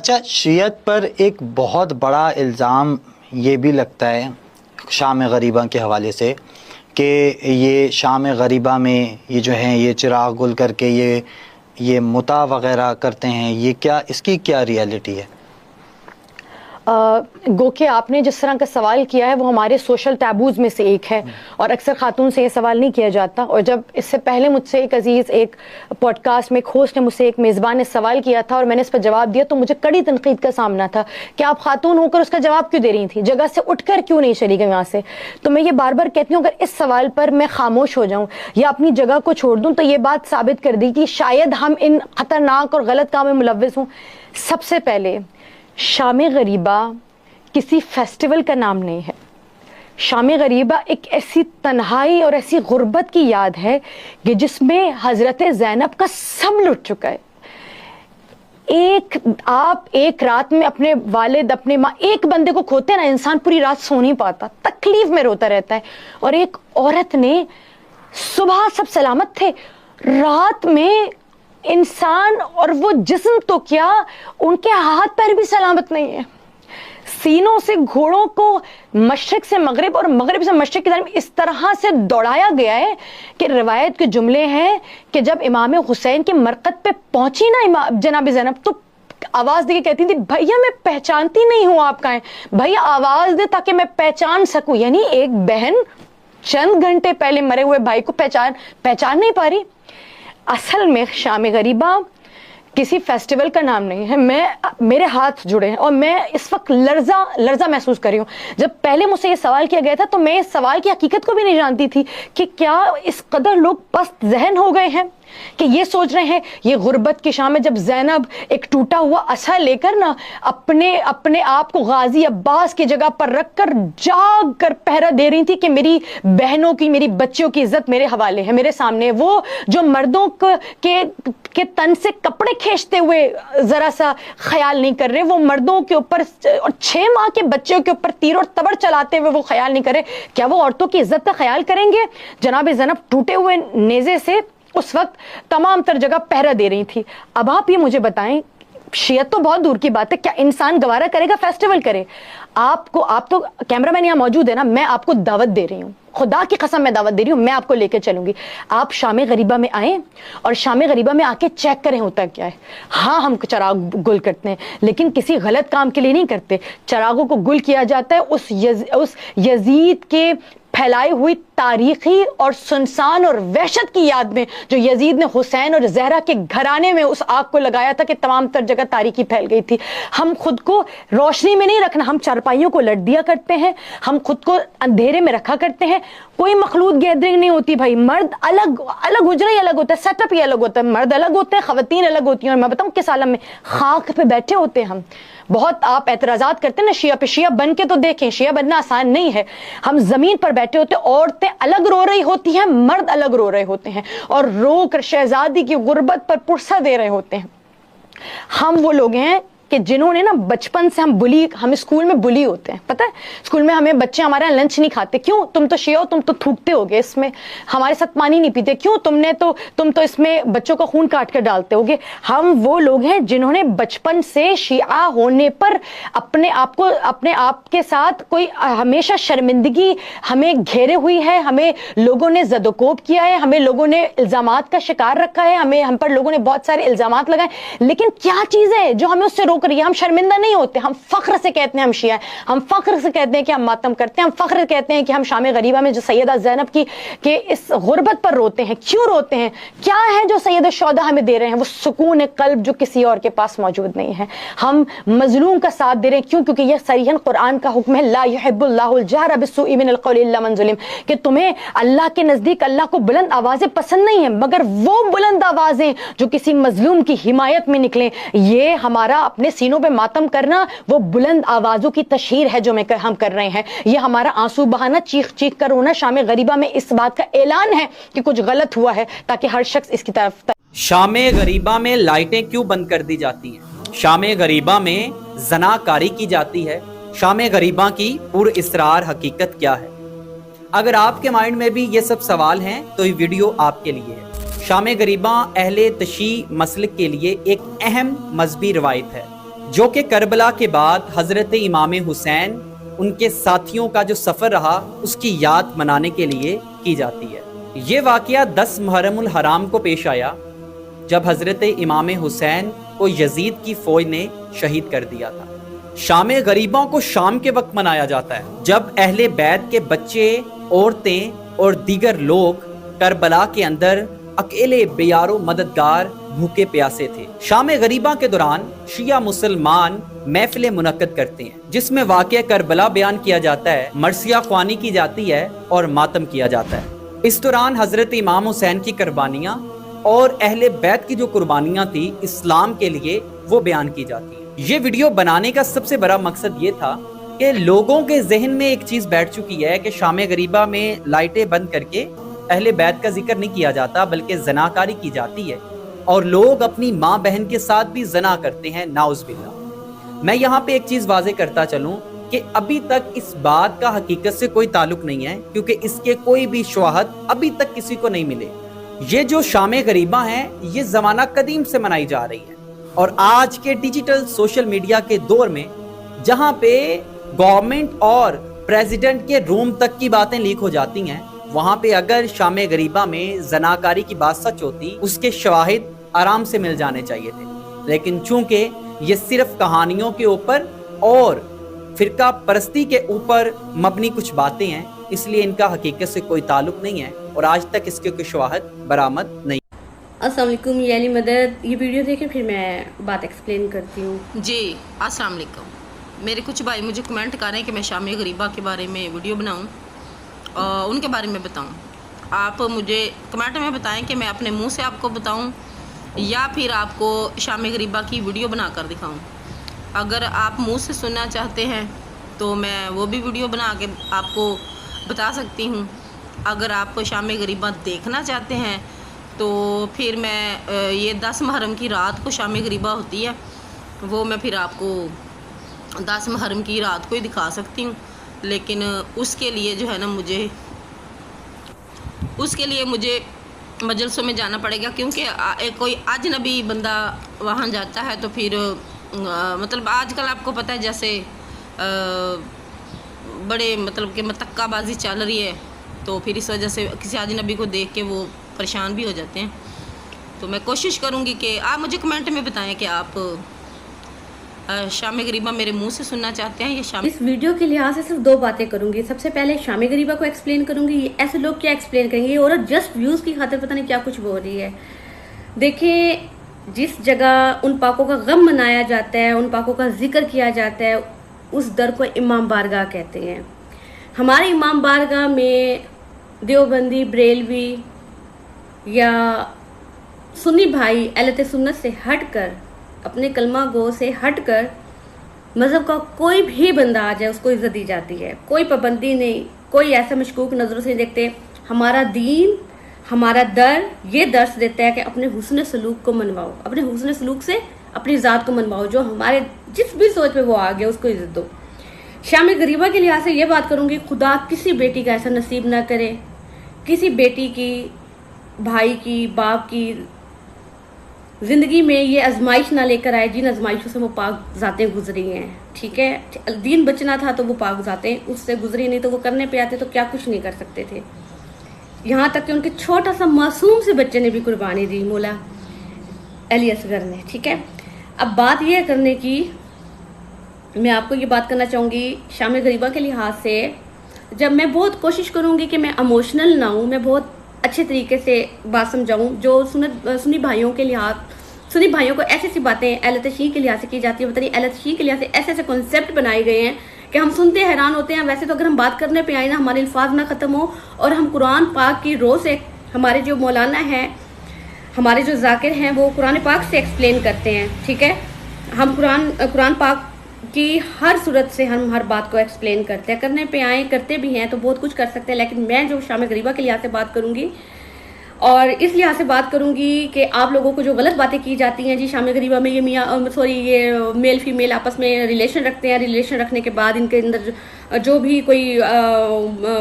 اچھا، شیعت پر ایک بہت بڑا الزام یہ بھی لگتا ہے شام غریبہ کے حوالے سے کہ یہ شام غریبہ میں یہ جو ہیں یہ چراغ گل کر کے یہ متع وغیرہ کرتے ہیں، یہ کیا، اس کی کیا ریالٹی ہے؟ گو کہ آپ نے جس طرح کا سوال کیا ہے وہ ہمارے سوشل ٹیبوز میں سے ایک ہے، اور اکثر خاتون سے یہ سوال نہیں کیا جاتا. اور جب اس سے پہلے مجھ سے ایک عزیز ایک پوڈ کاسٹ میں ایک ہوسٹ نے مجھ سے ایک میزبان نے سوال کیا تھا اور میں نے اس پر جواب دیا تو مجھے کڑی تنقید کا سامنا تھا کہ آپ خاتون ہو کر اس کا جواب کیوں دے رہی تھیں، جگہ سے اٹھ کر کیوں نہیں چلی گئی وہاں سے. تو میں یہ بار بار کہتی ہوں اگر اس سوال پر میں خاموش ہو جاؤں یا اپنی جگہ کو چھوڑ دوں تو یہ بات ثابت کر دی کہ شاید ہم ان خطرناک اور غلط کام میں ملوث ہوں. سب سے پہلے شام غریبہ کسی فیسٹیول کا نام نہیں ہے. شام غریبہ ایک ایسی تنہائی اور ایسی غربت کی یاد ہے کہ جس میں حضرت زینب کا سب لٹ چکا ہے. آپ ایک رات میں اپنے والد اپنے ماں ایک بندے کو کھوتے ہیں نا، انسان پوری رات سو نہیں پاتا، تکلیف میں روتا رہتا ہے. اور ایک عورت نے صبح سب سلامت تھے، رات میں انسان اور وہ جسم تو کیا ان کے ہاتھ پیر بھی سلامت نہیں ہے. سینوں سے گھوڑوں کو مشرق سے مغرب اور مغرب سے مشرق کی طرف اس طرح سے دوڑایا گیا ہے کہ روایت کے جملے ہیں کہ جب امام حسین کے مرقد پہ پہنچی نا جناب زینب تو آواز دے کے کہتی تھی بھیا میں پہچانتی نہیں ہوں آپ کا ہیں، بھیا آواز دے تاکہ میں پہچان سکوں. یعنی ایک بہن چند گھنٹے پہلے مرے ہوئے بھائی کو پہچان نہیں پا رہی. اصل میں شام غریبہ کسی فیسٹیول کا نام نہیں ہے. میرے ہاتھ جڑے ہیں اور میں اس وقت لرزہ محسوس کر رہی ہوں. جب پہلے مجھ سے یہ سوال کیا گیا تھا تو میں اس سوال کی حقیقت کو بھی نہیں جانتی تھی کہ کیا اس قدر لوگ پست ذہن ہو گئے ہیں کہ یہ سوچ رہے ہیں یہ غربت کی شام میں جب زینب ایک ٹوٹا ہوا عصا لے کر نا اپنے آپ کو غازی عباس کی جگہ پر رکھ کر جاگ کر پہرا دے رہی تھی کہ میری بہنوں کی میری بچیوں کی عزت میرے حوالے ہے، میرے سامنے. وہ جو مردوں کے تن سے کپڑے کھینچتے ہوئے ذرا سا خیال نہیں کر رہے، وہ مردوں کے اوپر اور 6 ماہ کے بچوں کے اوپر تیر اور تبر چلاتے ہوئے وہ خیال نہیں کر رہے، کیا وہ عورتوں کی عزت کا خیال کریں گے؟ جناب زینب ٹوٹے ہوئے نیزے سے اس وقت تمام تر جگہ پہرا دے رہی تھی. اب آپ یہ مجھے بتائیں، شیعت تو بہت دور کی بات ہے، کیا انسان گوارہ کرے گا فیسٹیول کرے؟ آپ تو کیمرہ مین یہاں موجود ہے نا، میں آپ کو دعوت دے رہی ہوں، خدا کی قسم میں دعوت دے رہی ہوں، میں آپ کو لے کے چلوں گی. آپ شام غریبہ میں آئیں اور شام غریبہ میں آ کے چیک کریں ہوتا کیا ہے. ہاں ہم چراغ گل کرتے ہیں لیکن کسی غلط کام کے لیے نہیں کرتے. چراغوں کو گل کیا جاتا ہے اس یزید کے پھیلائی ہوئی تاریخی اور سنسان اور وحشت کی یاد میں جو یزید نے حسین اور زہرا کے گھرانے میں اس آگ کو لگایا تھا کہ تمام تر جگہ تاریکی پھیل گئی تھی. ہم خود کو روشنی میں نہیں رکھنا، ہم چارپائیوں کو لٹ دیا کرتے ہیں، ہم خود کو اندھیرے میں رکھا کرتے ہیں. کوئی مخلوط گیدرنگ نہیں ہوتی بھائی. مرد الگ حجرہ ہی الگ ہوتا ہے، سیٹ اپ ہی الگ ہوتا ہے، مرد الگ ہوتے ہیں، خواتین الگ ہوتی ہیں. اور میں بتاؤں کس عالم میں خاک پہ بیٹھے ہوتے ہیں ہم. بہت آپ اعتراضات کرتے ہیں نا شیعہ پہ، شیعہ بن کے تو دیکھیں، شیعہ بننا آسان نہیں ہے. ہم زمین پر بیٹھے ہوتے ہیں، عورتیں الگ رو رہی ہوتی ہیں، مرد الگ رو رہے ہوتے ہیں اور رو کر شہزادی کی غربت پر پرسہ دے رہے ہوتے ہیں. ہم وہ لوگ ہیں کہ جنہوں نے نا بچپن سے ہم اسکول میں بلی ہوتے ہیں. پتہ ہے اسکول میں ہمیں بچے ہمارے یہاں لنچ نہیں کھاتے، کیوں؟ تم تو شیعہ ہو، تم تو تھوکتے ہوگے اس میں، ہمارے ساتھ پانی نہیں پیتے، کیوں؟ تم تو اس میں بچوں کا خون کاٹ کر ڈالتے ہوگے. ہم وہ لوگ ہیں جنہوں نے بچپن سے شیعہ ہونے پر اپنے آپ کے ساتھ کوئی ہمیشہ شرمندگی ہمیں گھیرے ہوئی ہے. ہمیں لوگوں نے زد و کوب کیا ہے، ہمیں لوگوں نے الزامات کا شکار رکھا ہے، ہم پر لوگوں نے بہت سارے الزامات لگائے. لیکن کیا چیز ہے جو ہمیں اس سے روک رہی ہے؟ ہم شرمندہ نہیں ہوتے، ہم فخر سے کہتے ہیں ہم شیعہ ہیں، ہم فخر سے کہتے ہیں کہ ہم ماتم کرتے ہیں، ہم فخر کہتے ہیں کہ ہم شام غریبہ میں جو سیدہ زینب کی کہ اس غربت پر روتے ہیں. کیوں روتے ہیں؟ کیا ہے جو سید الشہداء ہمیں دے رہے ہیں؟ وہ سکون قلب جو کسی اور کے پاس موجود نہیں ہے. ہم مظلوم کا ساتھ دے رہے ہیں. کیوں؟ کیونکہ یہ صریحاً قرآن کا حکم ہے، لا يحب اللہ الجہر بالسوء من القول الا من ظلم، کہ تمہیں اللہ کے نزدیک اللہ کو بلند آوازیں پسند نہیں ہیں مگر وہ بلند آوازیں جو کسی مظلوم کی حمایت میں نکلیں. یہ ہمارا اپنے سینوں پہ ماتم کرنا وہ بلند آوازوں کی تشہیر ہے جو ہم کر رہے ہیں. یہ ہمارا آنسو بہانا، چیخ چیخ کر رونا شام غریبہ میں اس بات کا اعلان ہے کہ کچھ غلط ہوا ہے تاکہ ہر شخص اس کی طرف. شام غریبہ میں لائٹیں کیوں بند کر دی جاتی ہیں؟ شام غریبہ میں زناکاری کی جاتی ہے. شام غریبہ کی پر اسرار حقیقت کیا ہے؟ اگر آپ کے مائنڈ میں بھی یہ سب سوال ہیں تو یہ ویڈیو آپ کے لیے ہے. شام غریبہ اہل تشیع مسلک کے لیے ایک اہم مذہبی روایت ہے. جو کہ کربلا کے بعد حضرت امام حسین ان کے ساتھیوں کا جو سفر رہا اس کی یاد منانے کے لیے کی جاتی ہے۔ یہ واقعہ 10 محرم الحرام کو پیش آیا جب حضرت امام حسین کو یزید کی فوج نے شہید کر دیا تھا۔ شام غریباں کو شام کے وقت منایا جاتا ہے جب اہل بیت کے بچے، عورتیں اور دیگر لوگ کربلا کے اندر اکیلے بے یار و مددگار بھوکے پیاسے تھے۔ شام غریباں کے دوران شیعہ مسلمان محفلیں منعقد کرتے ہیں جس میں واقعہ کربلا بیان کیا جاتا ہے، مرثیہ خوانی کی جاتی ہے اور ماتم کیا جاتا ہے۔ اس دوران حضرت امام حسین کی قربانیاں اور اہل بیت کی جو قربانیاں تھی اسلام کے لیے وہ بیان کی جاتی ہیں۔ یہ ویڈیو بنانے کا سب سے بڑا مقصد یہ تھا کہ لوگوں کے ذہن میں ایک چیز بیٹھ چکی ہے کہ شام غریبہ میں لائٹیں بند کر کے اہل بیت کا ذکر نہیں کیا جاتا بلکہ زناکاری کی جاتی ہے، اور لوگ اپنی ماں بہن کے ساتھ بھی زنا کرتے ہیں، نعوذ باللہ۔ میں یہاں پہ ایک چیز واضح کرتا چلوں کہ ابھی تک اس بات کا حقیقت سے کوئی تعلق نہیں ہے، کیونکہ اس کے کوئی بھی شواہد ابھی تک کسی کو نہیں ملے۔ یہ جو شام غریبہ ہیں یہ زمانہ قدیم سے منائی جا رہی ہے، اور آج کے ڈیجیٹل سوشل میڈیا کے دور میں جہاں پہ گورنمنٹ اور پریزیڈنٹ کے روم تک کی باتیں لیک ہو جاتی ہیں، وہاں پہ اگر شام غریبہ میں زناکاری کی بات سچ ہوتی اس کے شواہد آرام سے مل جانے چاہیے تھے، لیکن چونکہ یہ صرف کہانیوں کے اوپر اور فرقہ پرستی کے اوپر مبنی کچھ باتیں ہیں، اس لیے ان کا حقیقت سے کوئی تعلق نہیں ہے اور آج تک اس کے کوئی شواہد برآمد نہیں۔ السلام علیکم، یہ علی مدد۔ یہ ویڈیو دیکھیں پھر میں بات ایکسپلین کرتی ہوں۔ جی السلام علیکم۔ میرے کچھ بھائی مجھے کمنٹ کر رہے ہیں کہ میں شام غریبہ کے بارے میں ویڈیو بناؤں اور ان کے بارے میں بتاؤں۔ آپ مجھے کمنٹ میں بتائیں کہ میں اپنے منہ سے آپ کو بتاؤں یا پھر آپ کو شام غریبہ کی ویڈیو بنا کر دکھاؤں۔ اگر آپ منہ سے سننا چاہتے ہیں تو میں وہ بھی ویڈیو بنا کے آپ کو بتا سکتی ہوں۔ اگر آپ شام غریبہ دیکھنا چاہتے ہیں تو پھر میں یہ 10 محرم کی رات کو شام غریبہ ہوتی ہے، وہ میں پھر آپ کو 10 محرم کی رات کو ہی دکھا سکتی ہوں، لیکن اس کے لیے جو ہے نا مجھے مجلسوں میں جانا پڑے گا، کیونکہ کوئی اجنبی بندہ وہاں جاتا ہے تو پھر مطلب آج کل آپ کو پتہ ہے جیسے بڑے مطلب کہ متکہ بازی چل رہی ہے، تو پھر اس وجہ سے کسی اجنبی کو دیکھ کے وہ پریشان بھی ہو جاتے ہیں۔ تو میں کوشش کروں گی کہ آپ مجھے کمنٹ میں بتائیں کہ آپ شام غریبہ میرے منہ سے سننا چاہتے ہیں یا شام۔ اس ویڈیو کے لحاظ سے صرف 2 باتیں کروں گی۔ سب سے پہلے شام غریبہ کو ایکسپلین کروں گی، یہ ایسے لوگ کیا ایکسپلین کریں گے، یہ عورت جسٹ ویوز کی خاطر پتہ نہیں کیا کچھ بول رہی ہے۔ دیکھیں، جس جگہ ان پاکوں کا غم منایا جاتا ہے، ان پاکوں کا ذکر کیا جاتا ہے، اس در کو امام بارگاہ کہتے ہیں۔ ہمارے امام بارگاہ میں دیوبندی، بریلوی یا سنی بھائی اہل سنت سے ہٹ کر، اپنے کلمہ گو سے ہٹ کر مذہب کا کوئی بھی بندہ آ جائے اس کو عزت دی جاتی ہے، کوئی پابندی نہیں، کوئی ایسا مشکوک نظروں سے نہیں دیکھتے۔ ہمارا دین، ہمارا در یہ درس دیتا ہے کہ اپنے حسن سلوک کو منواؤ، اپنے حسن سلوک سے اپنی ذات کو منواؤ، جو ہمارے جس بھی سوچ پہ وہ آ گیا اس کو عزت دو۔ شام غریبہ کے لحاظ سے یہ بات کروں گی، خدا کسی بیٹی کا ایسا نصیب نہ کرے، کسی بیٹی کی، بھائی کی، باپ کی زندگی میں یہ آزمائش نہ لے کر آئے جن آزمائشوں سے وہ پاک ذاتیں گزری ہیں۔ ٹھیک ہے، دین بچنا تھا تو وہ پاک ذاتیں اس سے گزری نہیں، تو وہ کرنے پہ آتے تو کیا کچھ نہیں کر سکتے تھے۔ یہاں تک کہ ان کے چھوٹا سا معصوم سے بچے نے بھی قربانی دی، مولا علی اصغر نے۔ ٹھیک ہے، اب بات یہ کرنے کی، میں آپ کو یہ بات کرنا چاہوں گی شام غریبہ کے لحاظ سے، جب میں بہت کوشش کروں گی کہ میں ایموشنل نہ ہوں، میں بہت اچھے طریقے سے بات سمجھاؤں، جو سنی بھائیوں کے لحاظ، سنی بھائیوں کو ایسی ایسی باتیں اہل تشیع کے لحاظ سے کی جاتی ہے، پتہ نہیں اہل تشیع کے لحاظ سے ایسے ایسے کانسیپٹ بنائے گئے ہیں کہ ہم سنتے حیران ہوتے ہیں۔ ویسے تو اگر ہم بات کرنے پہ آئیں نا، ہمارے الفاظ نہ ختم ہو اور ہم قرآن پاک کی رو سے، ہمارے جو مولانا ہیں، ہمارے جو ذاکر ہیں، وہ قرآن پاک سے ایکسپلین کرتے ہیں۔ ٹھیک ہے، ہم قرآن پاک کی ہر صورت سے ہم ہر بات کو ایکسپلین کرتے ہیں، کرنے پہ آئیں کرتے بھی ہیں تو بہت کچھ کر سکتے ہیں، لیکن میں جو شام غریبہ کے لحاظ سے بات کروں گی اور اس لحاظ سے بات کروں گی کہ آپ لوگوں کو جو غلط باتیں کی جاتی ہیں، جی شام غریبہ میں یہ میل فیمیل آپس میں ریلیشن رکھتے ہیں، ریلیشن رکھنے کے بعد ان کے اندر جو بھی کوئی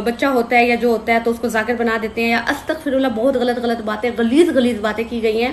بچہ ہوتا ہے یا جو ہوتا ہے تو اس کو ذاکر بنا دیتے ہیں، یا استغفر اللہ، بہت غلط باتیں، غلیظ باتیں کی گئی ہیں۔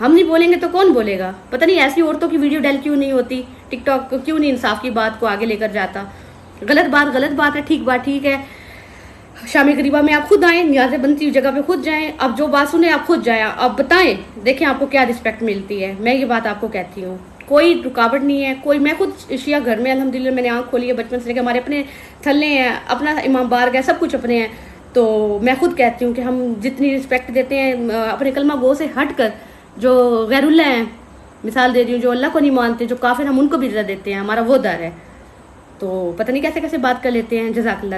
ہم نہیں بولیں گے تو کون بولے گا؟ پتہ نہیں ایسی عورتوں کی ویڈیو ڈیل کیوں نہیں ہوتی، ٹک ٹاک کیوں نہیں انصاف کی بات کو آگے لے کر جاتا؟ غلط بات ہے، ٹھیک بات ٹھیک ہے. شام غریبہ میں آپ خود آئیں، نیازیں بنتی جگہ پہ خود جائیں، اب جو بات سنیں آپ خود جائیں، آپ بتائیں، دیکھیں آپ کو کیا رسپیکٹ ملتی ہے. میں یہ بات آپ کو کہتی ہوں، کوئی رکاوٹ نہیں ہے، کوئی. میں خود شیعہ گھر میں الحمدللہ میں نے آنکھ کھولی ہے بچپن سے لے کے، ہمارے اپنے تھلے ہیں، اپنا امام بارگاہ ہے، سب کچھ اپنے ہیں. تو میں خود کہتی ہوں کہ ہم جتنی رسپیکٹ دیتے ہیں اپنے کلمہ گو سے ہٹ کر، جو غیر اللہ ہیں، مثال دے رہی ہوں، جو اللہ کو نہیں مانتے، جو کافر، ہم ان کو بھی عزت دیتے ہیں، ہمارا وہ در ہے. تو پتہ نہیں کیسے کیسے بات کر لیتے ہیں. جزاک اللہ.